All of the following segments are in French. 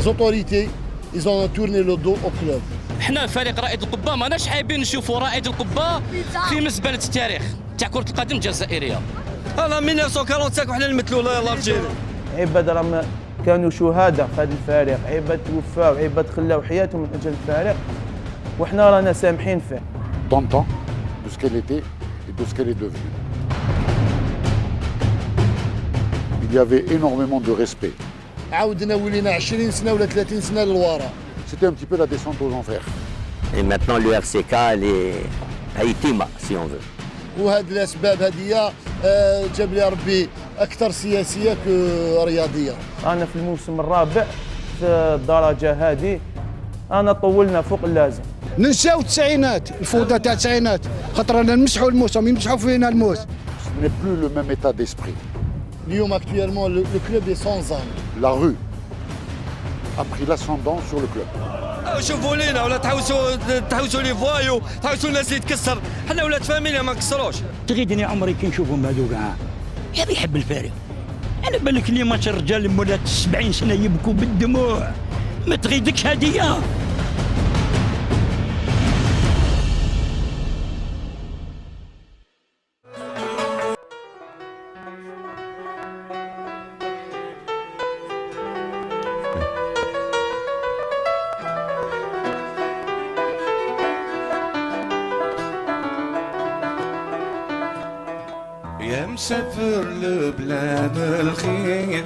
Les autorités, ils ont tourné le dos au club. حنا فريق رائد القبة ماناش حابين نشوفوا رائد القبة في مزبلة التاريخ تاع كرة القدم الجزائرية. انا 1945 وحنا نمثلوا لا الجيري. عباد راهم كانوا شهداء في هذا الفريق، عباد توفاو، عباد خلاو حياتهم من اجل الفريق وحنا رانا سامحين فيه. Tentant de ce qu'elle était et de ce qu'elle est devenue. Il y avait énormément de respect. عاودنا ولينا 20 سنة ولا 30 سنة للوراء. C'était un petit peu la descente aux enfers. Et maintenant le RCK elle est Haïtima si on veut. وهاد الأسباب هذه جاب لي ربي أكثر سياسية كرياضية. أنا في الموسم الرابع في الدرجة هذه أنا طولنا فوق اللازم. ننساو التسعينات، الفوضى تاع التسعينات، خاطر رانا نمسحوا الموسم يمسحوا فينا الموس. Ce n'est plus le même état d'esprit. اليوم actuellement le club est sans âme. La rue a pris l'ascendant sur le club. شوفوا لينا ولا تحوسوا لي فوايو، تحوسوا الناس اللي تكسر، حنا ولاد فاميليا ما نكسروش. تغيدني عمري كي نشوفهم هذوك هذا يحب الفريق. انا بالك لي ماتش الرجال مولات 70 سنه يبكوا بالدموع ما تغيدكش هديه. يا مسافر لبلاد الخير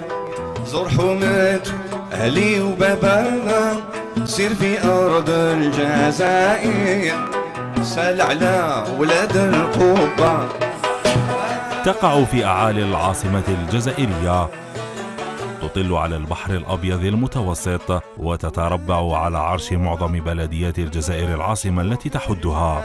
زور حومات أهلي وبابانا سير في أرض الجزائر سال على ولاد القبة. تقع في أعالي العاصمة الجزائرية، تطل على البحر الأبيض المتوسط وتتربع على عرش معظم بلديات الجزائر العاصمة التي تحدها.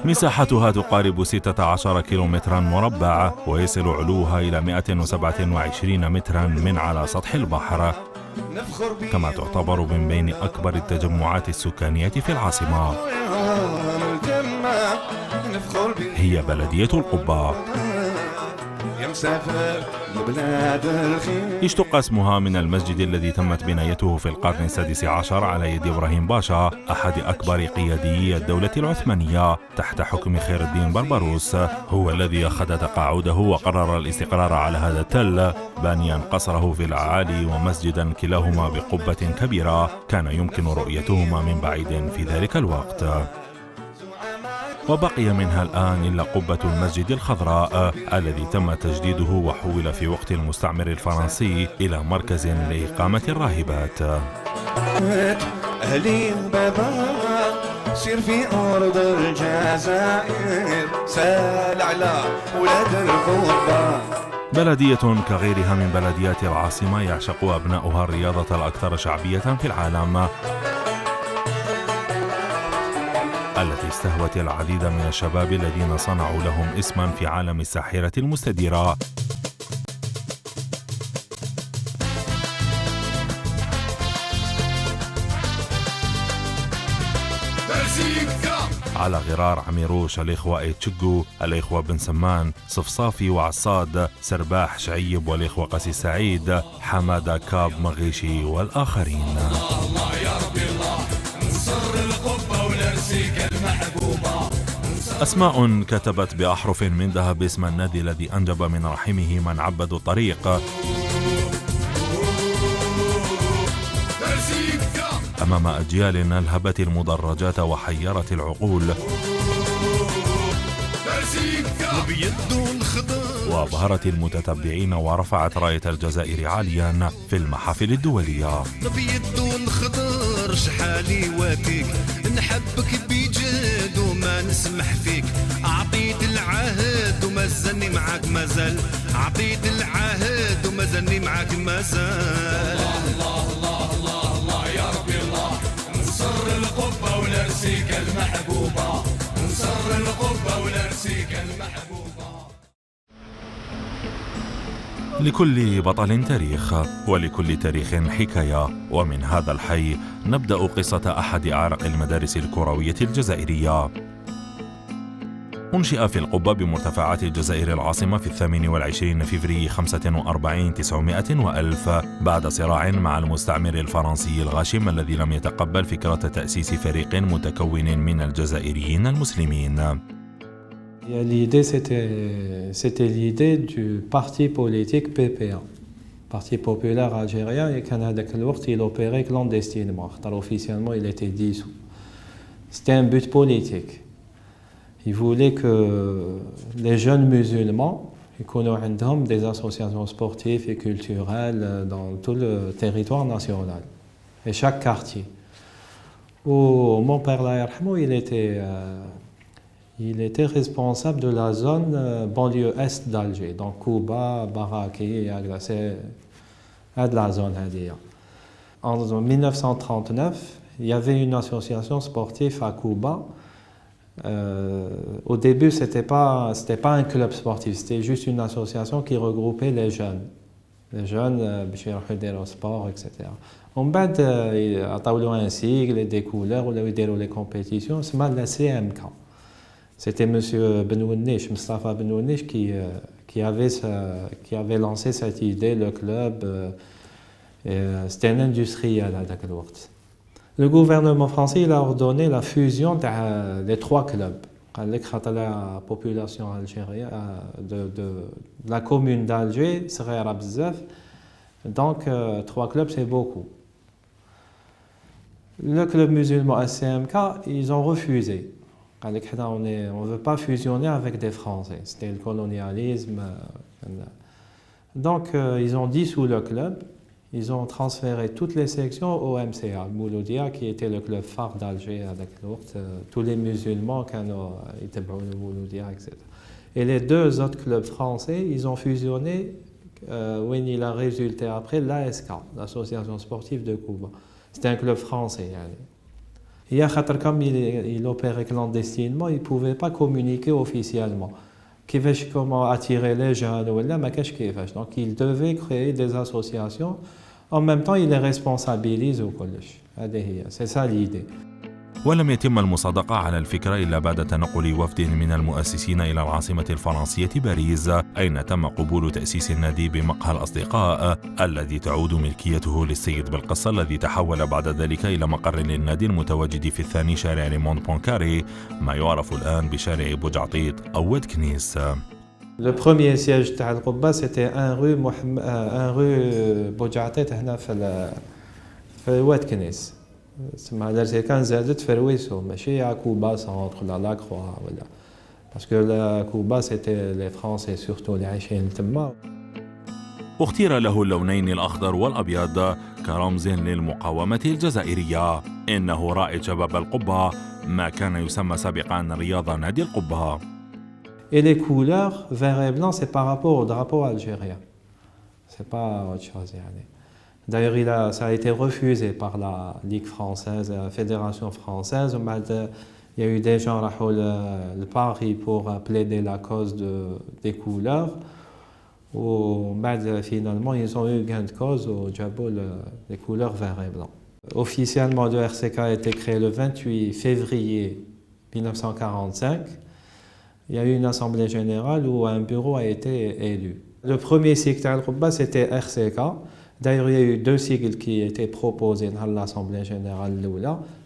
مساحتها تقارب 16 كيلومترا مربع ويصل علوها إلى 127 مترا من على سطح البحر، كما تعتبر من بين أكبر التجمعات السكانية في العاصمة. هي بلدية القبة. اشتق اسمها من المسجد الذي تمت بنايته في القرن السادس عشر على يد إبراهيم باشا أحد أكبر قياديي الدولة العثمانية تحت حكم خير الدين بربروس، هو الذي أخذ تقاعده وقرر الاستقرار على هذا التل بانيا قصره في الأعالي ومسجدا كلاهما بقبة كبيرة كان يمكن رؤيتهما من بعيد في ذلك الوقت. وبقي منها الآن إلا قبة المسجد الخضراء الذي تم تجديده وحول في وقت المستعمر الفرنسي إلى مركز لإقامة الراهبات. أهلي وبابا سير في أرض الجزائر سال على ولاد القبة. بلدية كغيرها من بلديات العاصمة يعشق أبناؤها الرياضة الأكثر شعبية في العالم، التي استهوت العديد من الشباب الذين صنعوا لهم اسما في عالم الساحرة المستديرة. على غرار عميروش الإخوة إيتشجو، الإخوة بن سمان، صفصافي وعصاد، سرباح شعيب والإخوة قاسي سعيد، حمادة كاب مغيشي والآخرين. الله يا ربي الله انصر القبة والأرسيكة المحبوبة. أسماء كتبت بأحرف من ذهب اسم النادي الذي أنجب من رحمه من عبدوا الطريق أمام أجيال ألهبت المدرجات وحيرت العقول وأبهرت المتتبعين ورفعت راية الجزائر عاليا في المحافل الدولية. خضر شحالي واتيك نحبك بجد وما نسمح فيك، أعطيت العهد وما زلني معاك مازال، أعطيت العهد وما زلني معاك مازال. الله الله الله الله يا ربي الله انصر القبة والأرسيكة المحبوبة، انصر القبة والأرسيكة المحبوبة. لكل بطل تاريخ ولكل تاريخ حكاية، ومن هذا الحي نبدأ قصة أحد أعرق المدارس الكروية الجزائرية. أنشئ في القبة بمرتفعات الجزائر العاصمة في 28 فبراير 45 900 و1000 بعد صراع مع المستعمر الفرنسي الغاشم الذي لم يتقبل فكرة تأسيس فريق متكون من الجزائريين المسلمين. L'idée, c'était l'idée du parti politique PPA, Parti populaire algérien, et qu'à هذاك الوقت il opérait clandestinement. Officiellement, il était dissous. C'était un but politique. Il voulait que les jeunes musulmans aient des associations sportives et culturelles dans tout le territoire national, et chaque quartier. Mon père, il était responsable de la zone banlieue est d'Alger, donc Kouba, Baraki, c'est de la zone. En 1939, il y avait une association sportive à Kouba. Au début, ce n'était pas un club sportif, c'était juste une association qui regroupait les jeunes. Les jeunes, au sport, etc. On a un sigle, des couleurs, on a les compétitions, c'est la CMK. C'était M. Benouanish, Mustafa Benouanish, qui avait lancé cette idée, le club. C'était un industriel à Dakar. Le gouvernement français il a ordonné la fusion des trois clubs. La population algérienne de la commune d'Alger serait bzaf. Donc, 3 clubs, c'est beaucoup. Le club musulman ACMK, ils ont refusé. On ne veut pas fusionner avec des Français. C'était le colonialisme. Donc, ils ont dissous le club. Ils ont transféré toutes les sections au MCA, Mouloudia, qui était le club phare d'Alger à Dakar. Tous les musulmans étaient le Mouloudia, etc. Et les 2 autres clubs français, ils ont fusionné, où il a résulté après l'ASK, l'Association sportive de Kouba. C'était un club français. Et comme il opérait clandestinement, il ne pouvait pas communiquer officiellement. Comment attirer les jeunes, donc il devait créer des associations. En même temps, il les responsabilise au collège. C'est ça l'idée. ولم يتم المصادقة على الفكرة إلا بعد تنقل وفد من المؤسسين إلى العاصمة الفرنسية باريس، أين تم قبول تأسيس النادي بمقهى الأصدقاء الذي تعود ملكيته للسيد بالقصة، الذي تحول بعد ذلك إلى مقر للنادي المتواجد في الثاني شارع ريموند بونكاري، ما يعرف الآن بشارع بوجعطيط أو واد كنيس. Le premier siège de Al-Qubba, c'était un rue Boujatet في واد كنيس. كان زادت في رويسو ماشي à Kouba centre la Croix ولا parce que la Kouba c'était les Français surtout اللي عايشين تما. اختير له اللونين الأخضر والأبيض كرمز للمقاومة الجزائرية. إنه رائد شباب القبة، ما كان يسمى سابقا رياض نادي القبة. Et les couleurs vert et blanc, c'est par rapport au drapeau algérien. C'est pas autre chose. D'ailleurs, ça a été refusé par la Ligue française, la Fédération française. Il y a eu des gens qui ont le Paris pour plaider la cause des couleurs. Finalement, ils ont eu gain de cause au Djabou, les couleurs vert et blanc. Officiellement, le RCK a été créé le 28 février 1945. Il y a eu une assemblée générale où un bureau a été élu. Le premier cycle Al-Qubba, c'était RCK. D'ailleurs, il y a eu 2 sigles qui étaient proposés dans l'Assemblée générale.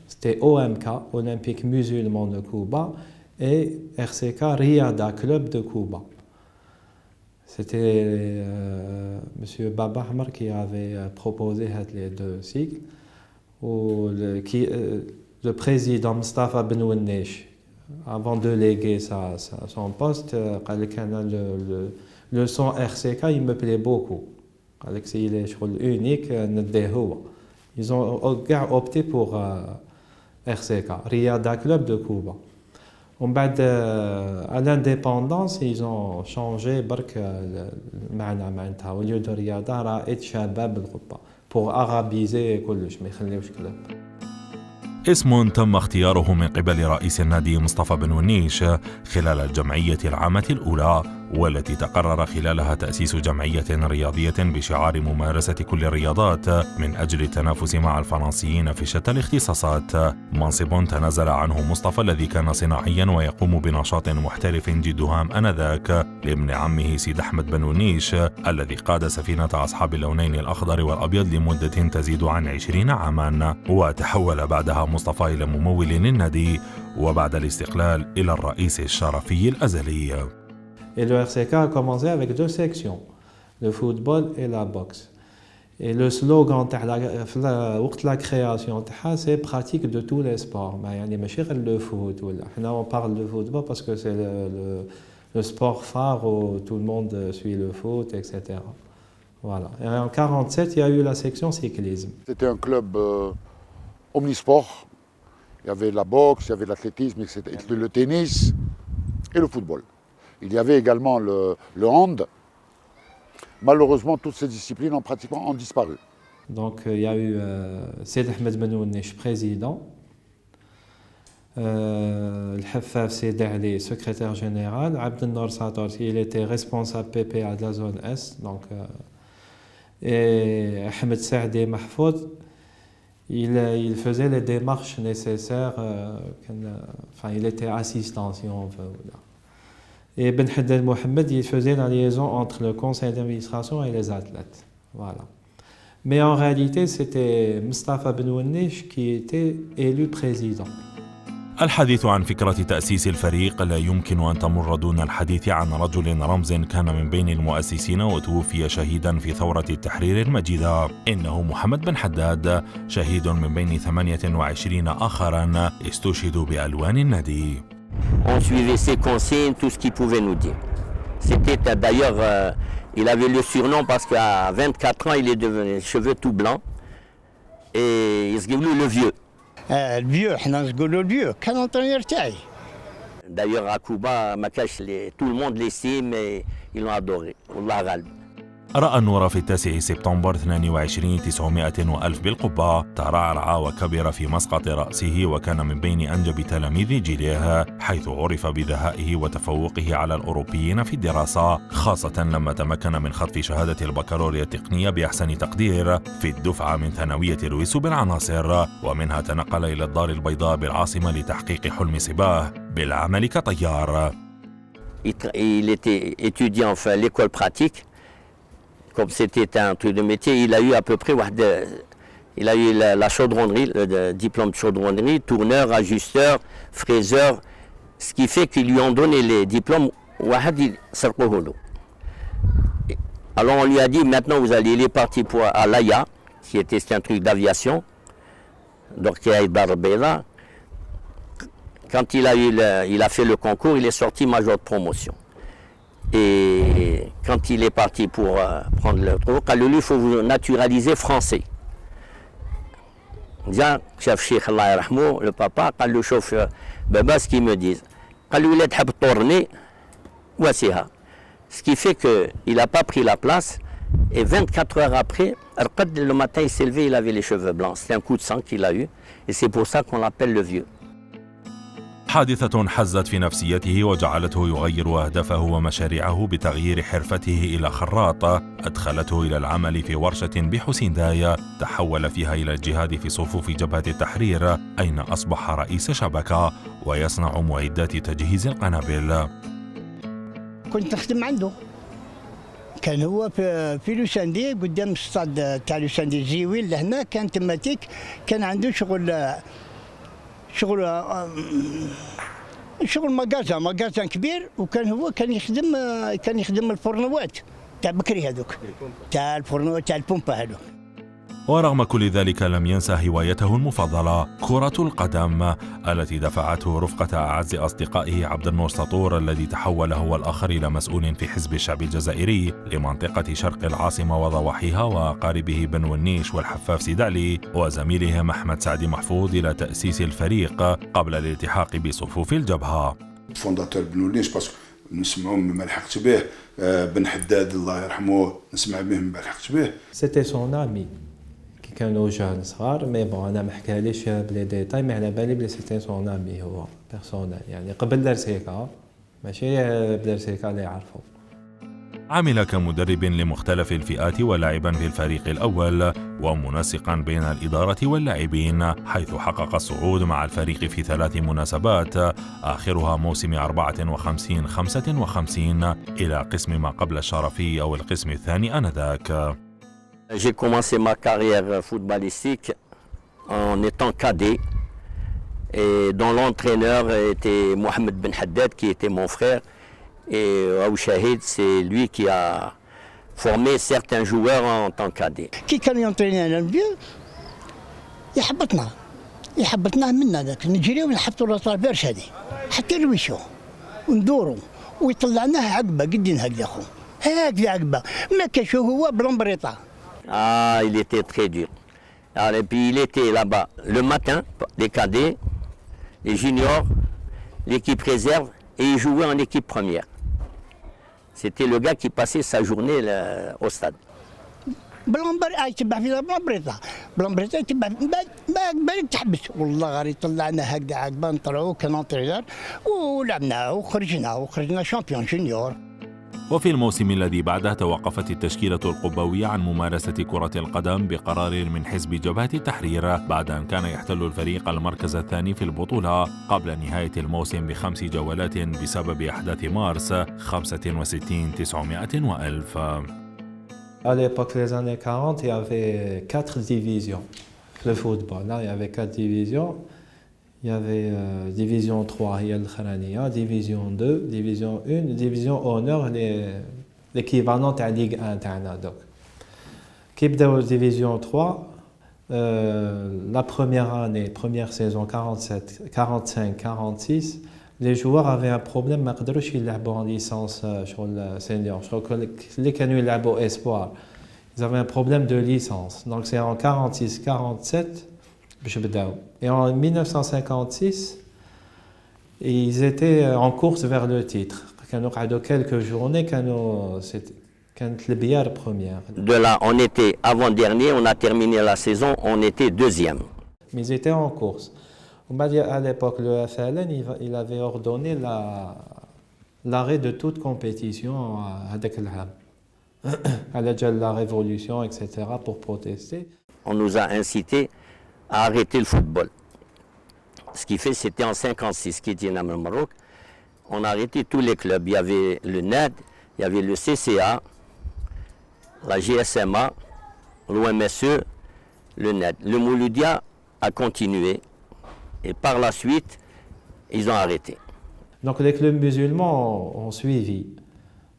C'était OMK, Olympique musulman de Kouba, et RCK, Riyada, Club de Kouba. C'était M. Baba Hamar qui avait proposé les 2 sigles. Le président Mustafa Benouanish, avant de léguer son poste, le son RCK, il me plaît beaucoup. Il est unique, ils ont opté pour RCK, Riyada Club de Kouba. À l'indépendance, ils ont changé au lieu de Riyada, Raïd Shabab al-Qubba pour arabiser كلش ما يخليوش كلب. اسم تم اختياره من قبل رئيس النادي مصطفى بنونيش خلال الجمعية العامة الأولى، والتي تقرر خلالها تأسيس جمعية رياضية بشعار ممارسة كل الرياضات من أجل التنافس مع الفرنسيين في شتى الاختصاصات، منصب تنازل عنه مصطفى الذي كان صناعيا ويقوم بنشاط محترف جد هام آنذاك لابن عمه سيد أحمد بن ونيش الذي قاد سفينة أصحاب اللونين الأخضر والأبيض لمدة تزيد عن 20 عاما، وتحول بعدها مصطفى إلى ممول للنادي وبعد الاستقلال إلى الرئيس الشرفي الأزلي. Et le RCK a commencé avec 2 sections, le football et la boxe. Et le slogan de la création, c'est pratique de tous les sports. يعني ماشي غير le foot. On parle de football parce que c'est le sport phare où tout le monde suit le foot, etc. Voilà. Et en 1947, il y a eu la section cyclisme. C'était un club omnisport. Il y avait la boxe, il y avait l'athlétisme, le tennis et le football. Il y avait également le hand. Malheureusement, toutes ces disciplines ont disparu. Donc, il y a eu Seyed Ahmed Ben Ounesh, président, Al-Haffaf Seyed Ali, secrétaire général, Abdel Nour Sator, il était responsable PPA de la zone Est, donc, et Ahmed Saadi Mahfoud, il faisait les démarches nécessaires, enfin, il était assistant, si on veut. Et Ben Haddad Mohamed, il faisait la liaison entre le conseil d'administration et les athlètes. Voilà. Mais en réalité, c'était Mustafa Ben Ounesh qui était élu président. الحديث عن فكرة تأسيس الفريق لا يمكن أن تمر دون الحديث عن رجل رمز كان من بين المؤسسين وتوفي شهيدا في ثورة التحرير المجيدة. إنه محمد بن حداد، شهيد من بين 28 آخرا استشهدوا بألوان النادي. On suivait ses consignes, tout ce qu'il pouvait nous dire. C'était d'ailleurs, il avait le surnom parce qu'à 24 ans, il est devenu cheveux tout blancs et il se dit le vieux. Le vieux, حنا نقولوا le vieux, كان entraîneur تاعي. D'ailleurs à Cuba, tout le monde l'estime et ils l'ont adoré. والله غالب. رأى النور في 9 سبتمبر 22 900 وألف بالقبة، ترعرع وكبر في مسقط رأسه وكان من بين أنجب تلاميذ جيله، حيث عرف بذكائه وتفوقه على الأوروبيين في الدراسة، خاصة لما تمكن من خطف شهادة البكالوريا التقنية بأحسن تقدير في الدفعة من ثانوية رويسو بالعناصر، ومنها تنقل إلى الدار البيضاء بالعاصمة لتحقيق حلم صباه بالعمل كطيار. Il était étudiant à l'école pratique. Comme c'était un truc de métier, il a eu à peu près il a eu la chaudronnerie, le diplôme de chaudronnerie, tourneur, ajusteur, fraiseur, ce qui fait qu'ils lui ont donné les diplômes. Alors on lui a dit maintenant il est parti pour à l'AIA, qui était un truc d'aviation, donc il a eu Barbela. Quand il a fait le concours, il est sorti major de promotion. Et quand il est parti pour prendre le truc, il faut vous naturaliser français. Bien, chef Cheikh Allah yarhamou, le papa, قال له شوف بابا ce qu'ils me disent. قال له لا تحب tourner, voici-ha. Ce qui fait qu'il n'a pas pris la place et 24 heures après, le matin il s'est levé, il avait les cheveux blancs. C'est un coup de sang qu'il a eu et c'est pour ça qu'on l'appelle le vieux. حادثة حزت في نفسيته وجعلته يغير أهدافه ومشاريعه بتغيير حرفته إلى خراط، أدخلته إلى العمل في ورشة بحسين داية تحول فيها إلى الجهاد في صفوف جبهة التحرير، أين أصبح رئيس شبكة ويصنع معدات تجهيز القنابل. كنت نخدم عنده، كان هو في لوساندي قدام الصاد تاع لوساندي الزيويل لهنا، كان تماتيك، كان عنده شغل مجازان كبير، وكان هو كان يخدم الفرنوات تاع بكري هذوك، تاع الفرنوات تاع البومبا هذوك. ورغم كل ذلك لم ينسى هوايته المفضلة كرة القدم التي دفعته رفقة أعز أصدقائه عبد النور سطور الذي تحول هو الآخر إلى مسؤول في حزب الشعب الجزائري لمنطقة شرق العاصمة وضواحيها وأقاربه بن ونيش والحفاف سيد علي وزميلهم أحمد سعدي محفوظ إلى تأسيس الفريق قبل الالتحاق بصفوف الجبهة. فونداتور بن ونيش باسكو نسمعوا ما لحقت به، بن حداد الله يرحمه نسمع به ما لحقت به. C'était son ami. كانوا جان صغار، مي بون انا ما حكاليش بلي ديتاي، مي على بالي بلي سيتي سون امي هو بيرسونيل، يعني قبل درسيكا ماشي بدرسيكا اللي يعرفو. عمل كمدرب لمختلف الفئات ولاعبا في الفريق الأول ومنسقا بين الإدارة واللاعبين، حيث حقق الصعود مع الفريق في 3 مناسبات آخرها موسم 54-55 إلى قسم ما قبل الشرفي أو القسم الثاني آنذاك. J'ai commencé ma carrière footballistique en étant cadet et dont l'entraîneur était Mohamed Ben Haddad qui était mon frère. Et Aou Shahid, c'est lui qui a formé certains joueurs en tant que cadet. كي كان ينطينا الفيو يحبطنا منا ذاك نجريو ونحطوا الاطراف برشادي حتى نمشيو وندوروا ويطلعناه عقبه قدين هكذا خو هكذا عقبه ما كانش هو بلومبريطا. Ah, il était très dur. Alors, et puis il était là-bas le matin, les cadets, les juniors, l'équipe réserve, et il jouait en équipe première. C'était le gars qui passait sa journée au stade. يتبع فينا بلومبريطا يتبع بالك تحبس والله غير طلعنا هكذا عقبه نطلعوا كنونترينور ولعبنا وخرجنا شامبيون جونيور. وفي الموسم الذي بعده توقفت التشكيلة القبوية عن ممارسة كرة القدم بقرار من حزب جبهة التحرير بعد أن كان يحتل الفريق المركز الثاني في البطولة قبل نهاية الموسم ب5 جولات بسبب أحداث مارس 65 900 و1000. À l'époque des années 40, il y avait 4 divisions. Le football, là, il y avait 4 divisions. Il y avait division 3, il y a le Kharania, division 2, division 1, division honneur, l'équivalent de la Ligue 1. Donc, qui est division 3, la première année, première saison 47, 45, 46, les joueurs avaient un problème, ils ne pouvaient pas jouer en licence sur le senior. Je crois que les qui jouaient espoir, ils avaient un problème de licence. Donc c'est en 46, 47. Et en 1956, ils étaient en course vers le titre. Quelques journées, c'était le première. De là, on était avant-dernier, on a terminé la saison, on était deuxième. Mais ils étaient en course. À l'époque, le FLN, il avait ordonné l'arrêt de toute compétition à la révolution, etc., pour protester. On nous a incités à arrêter le football. Ce qui fait, c'était en 56, qui était au Maroc. On a arrêté tous les clubs. Il y avait le NED, il y avait le CCA, la GSMA, l'OMSE, le NED. Le Mouloudia a continué et par la suite, ils ont arrêté. Donc les clubs musulmans ont suivi.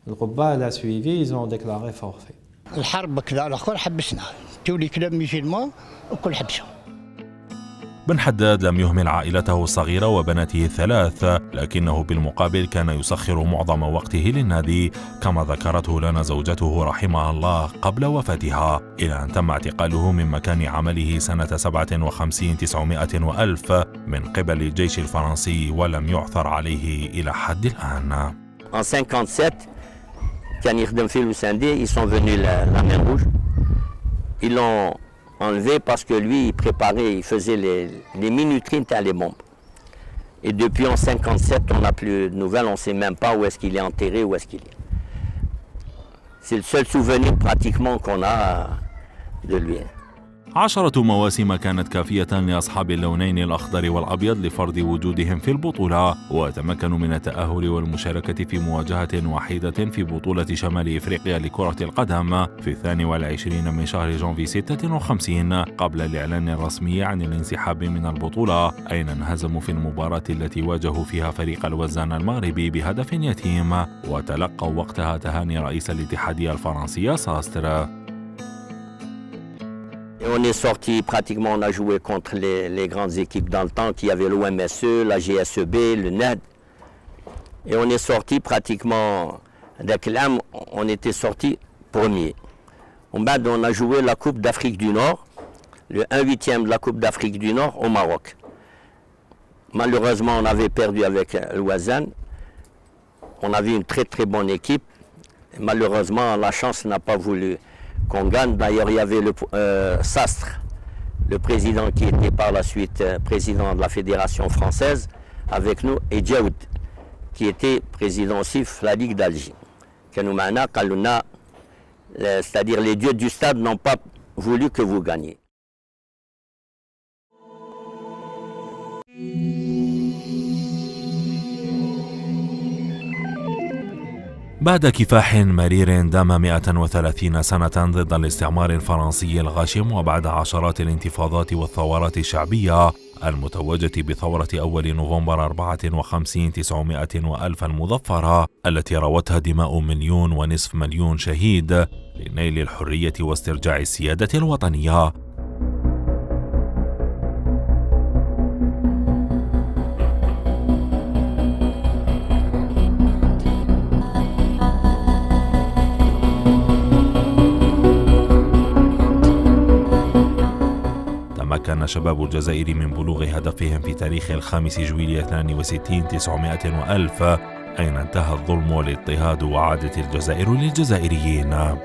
Le Rouba a suivi, ils ont déclaré forfait. الحرب كذا الاخر حبسنا تولي كلاب مسلمان وكل حبسهم. بن حداد لم يهمل عائلته الصغيرة وبناته الثلاث، لكنه بالمقابل كان يسخر معظم وقته للنادي، كما ذكرته لنا زوجته رحمها الله قبل وفاتها، إلى أن تم اعتقاله من مكان عمله سنة 57 900 و1000 من قبل الجيش الفرنسي ولم يعثر عليه إلى حد الآن. En 57, كان يخدم في لوساندي, ils sont venus la main rouge. Ils l'ont enlevé parce que lui, il préparait, il faisait les minuteries à les bombes. Et depuis en 57, on n'a plus de nouvelles, on ne sait même pas où est-ce qu'il est enterré, où est-ce qu'il est. C'est le seul souvenir pratiquement qu'on a de lui. 10 مواسم كانت كافية لأصحاب اللونين الأخضر والأبيض لفرض وجودهم في البطولة، وتمكنوا من التأهل والمشاركة في مواجهة وحيدة في بطولة شمال إفريقيا لكرة القدم في 22 من شهر جانفي 56 قبل الإعلان الرسمي عن الانسحاب من البطولة، أين انهزموا في المباراة التي واجهوا فيها فريق الوزان المغربي بهدف يتيم، وتلقوا وقتها تهاني رئيس الاتحادية الفرنسية ساستر. Et on est sorti, pratiquement on a joué contre les grandes équipes dans le temps, qui avait l'OMSE, la GSEB, le NED. Et on est sorti pratiquement, avec l'âme, on était sorti premier. On a joué la Coupe d'Afrique du Nord, le 1/8 de la Coupe d'Afrique du Nord au Maroc. Malheureusement, on avait perdu avec l'Ouazan. On avait une très très bonne équipe. Et malheureusement, la chance n'a pas voulu qu'on gagne. D'ailleurs, il y avait le Sastre, le président qui était par la suite président de la Fédération française avec nous, et Djaoud, qui était président aussi de la Ligue d'Alger. كانوا معنا قالوا لنا c'est-à-dire les dieux du stade n'ont pas voulu que vous gagniez. بعد كفاح مرير دام 130 سنة ضد الاستعمار الفرنسي الغاشم، وبعد عشرات الانتفاضات والثورات الشعبية المتوجة بثورة أول نوفمبر 54 900 وألف المظفرة التي روتها دماء 1.5 مليون شهيد لنيل الحرية واسترجاع السيادة الوطنية. تمكن شباب الجزائر من بلوغ هدفهم في تاريخ 5 جويلية 62 900 وألف، أين انتهى الظلم والاضطهاد وعادت الجزائر للجزائريين.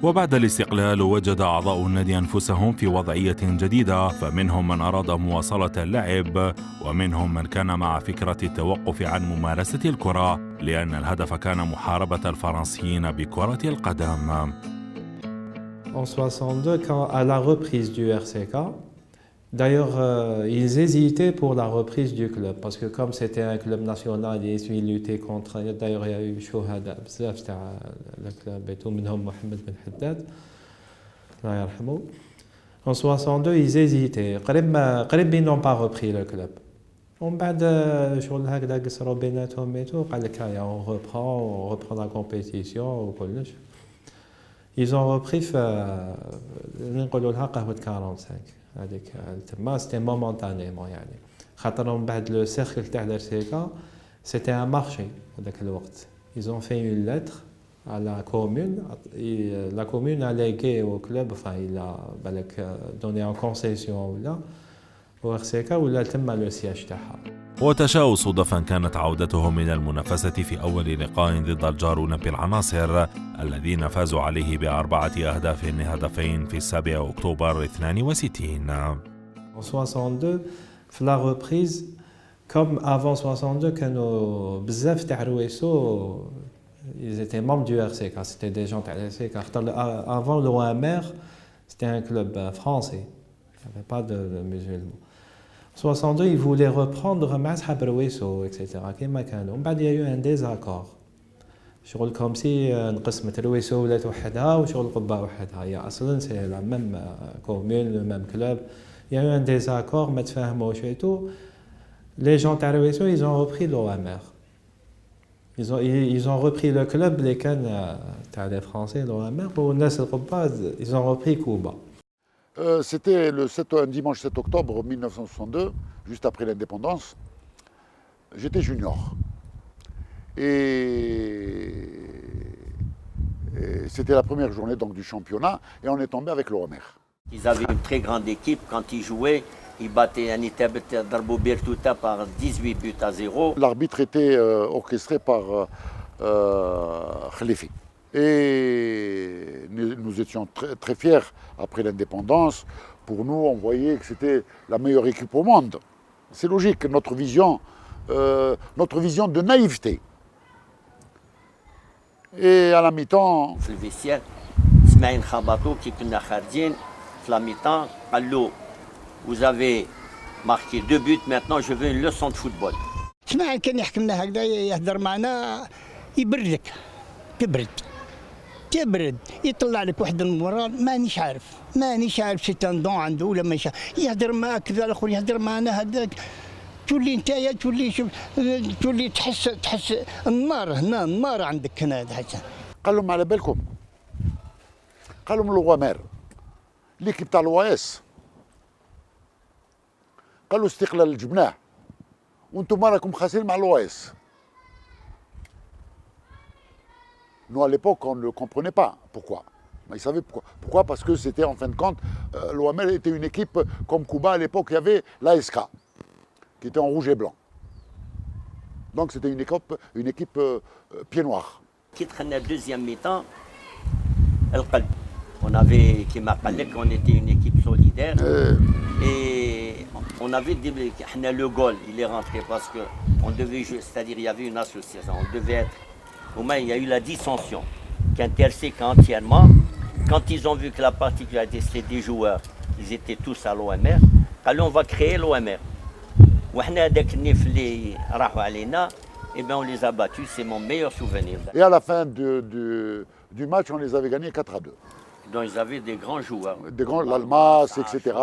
وبعد الاستقلال وجد أعضاء النادي أنفسهم في وضعية جديدة، فمنهم من أراد مواصلة اللعب، ومنهم من كان مع فكرة التوقف عن ممارسة الكرة، لأن الهدف كان محاربة الفرنسيين بكرة القدم. En 62, à la reprise du RCK, d'ailleurs, ils hésitaient pour la reprise du club, parce que comme c'était un club national, ils luttaient contre. D'ailleurs, il y a eu شهداء بزاف تاع الكلاب et tout, منهم محمد بن حداد الله يرحمه. En 62, ils hésitaient. قريب ils n'ont pas repris le club. ومن بعد شغل هكذا قصروا بيناتهم et tout, قال لك on reprend la compétition وكلش. Ils ont repris نقولوا لها قهوة 45. هذيك تما سيتي مومونتانيمون يعني، خاطر من بعد لو سيركل تاع الارسيكا سيتي ان مارشي هذاك الوقت. ils ont fait une lettre à la commune, la commune a légué au club, enfin il a بالك donné en concession ولا وارسيكا ولا تما لو سياج تاعها. وتشاء صدفا كانت عودتهم من المنافسة في أول لقاء ضد الجار أولمبي العناصر الذين فازوا عليه ب4 أهداف لهدفين في 7 أكتوبر 62. En 62, في la reprise, comme avant 62, كانوا بزاف تاع رويسو ils étaient membres du RCK, c'était des gens تاع RCK. Avant l'OMR, c'était un club français, il n'y avait pas de musulmans. En 62, ils voulaient reprendre مع صحاب رويسو etc. كيما كانوا. من بعد il y a eu un désaccord. شغل كوم سي انقسمت رويسو ولات وحدها وشغل قبة وحدها، هي اصلا سي لا ميم كومون لو ميم كلوب. Il y a eu un désaccord ما تفاهموش et tout. Les gens تاع رويسو ils ont repris l'OMR. Ils ont repris le club اللي كان تاع les Français l'OMR، والناس القبة ils ont repris Cuba. C'était un dimanche 7 octobre 1962, juste après l'indépendance. J'étais junior. Et c'était la première journée donc, du championnat et on est tombé avec l'OMR. Ils avaient une très grande équipe. Quand ils jouaient, ils battaient Anitab Darbo Bertuta par 18 buts à 0. L'arbitre était orchestré par Khalifi. Et nous étions très, très fiers après l'indépendance. Pour nous, on voyait que c'était la meilleure équipe au monde. C'est logique, notre vision de naïveté. Et à la mi-temps... في الفيستير اسماعيل خبطو كي كنا خارجين في la mi-temps قال له vous avez marqué 2 buts, maintenant je veux une leçon de football. اسماعيل كان يحكي لنا هكذا يهضر معنا يبردك تبرد يطلع لك واحد المورال مانيش عارف سي تان دون عنده ولا ماشي يهضر معاك كذا الاخر يهضر معنا هذاك تولي نتايا تولي تحس النار هنا النار عندك هنا حتى. قال لهم على بالكم، قال لهم لوغامير ليكيب تاع الواس قالوا استقلال جبناه وانتم راكم خاسرين مع l'OS. Nous, à l'époque, on ne comprenait pas pourquoi. Mais ils savaient pourquoi. Pourquoi? Parce que c'était, en fin de compte, l'OML était une équipe comme Cuba à l'époque, il y avait l'ASK, qui était en rouge et blanc. Donc c'était une équipe pied noir. Qui traînait deuxième mi-temps, on avait, qui m'a parlé qu'on était une équipe solidaire. Et on avait dit que le goal, il est rentré parce qu'on devait jouer, c'est-à-dire il y avait une association, on devait être. Au moins, il y a eu la dissension qui intersèque entièrement. Quand ils ont vu que la particularité c'était des joueurs, ils étaient tous à l'OMR, alors on va créer l'OMR. Et bien on les a battus, c'est mon meilleur souvenir. Et à la fin du match, on les avait gagnés 4-2. Donc ils avaient des grands joueurs. Des grands, l'Almas, etc.